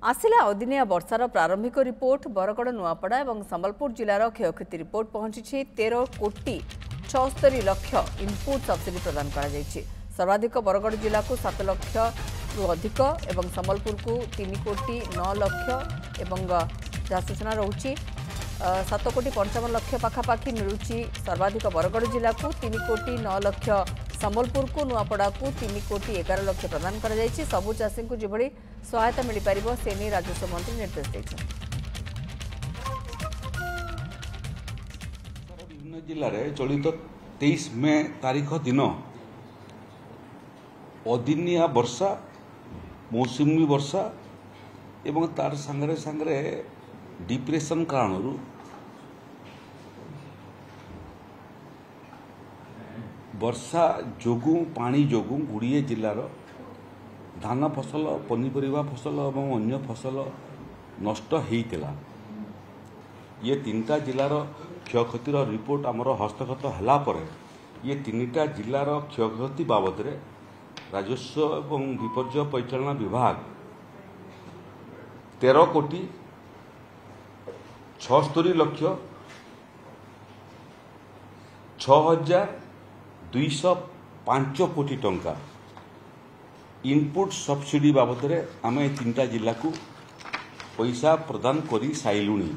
आसिला अदिनिया वर्षार प्रारंभिक रिपोर्ट बरगड़ नुआपड़ा और संबलपुर जिलार क्षयक्षति रिपोर्ट पहुंची 13 कोटी 76 लाख इनपुट सब्सिडी प्रदान कर सर्वाधिक बरगड़ जिला को 7 लाख रु अधिक और संबलपुर को 3 कोटी 9 लाख एवं जहाँ सूचना रोचे 7 कोटी 55 लाख पाखापाखि मिलूँ। सर्वाधिक बरगड़ जिला को 3 कोटी 9 लाख, संबलपुर को नुआपड़ा को 3 कोटी 11 लाख प्रदान कर सबु चाषी को जिभली सहायता मिल पार से नहीं राजस्व मंत्री निर्देश देते। विभिन्न जिले में चलित 23 मे तारीख दिन अदिनिया वर्षा मौसुमी वर्षा एवं तार सांगरे सांगरे डिप्रेशन कारण वर्षा जोगु पानी जोगु गुड़िए जिलार धान फसल पनीपरिया फसल और अन्य फसल नष्ट होता। ये 3टा जिलार क्षयक्षतिर रिपोर्ट आमर हस्तगत होला पर ये 3टा जिलार क्षयक्षति बाबद राजस्व एवं विपर्यय परिचालना विभाग 13 कोटी 76 लाख 6,205 कोटी टंका इनपुट सब्सिडी बाबद आम 3टा जिला को पैसा प्रदान कर साइलुणी।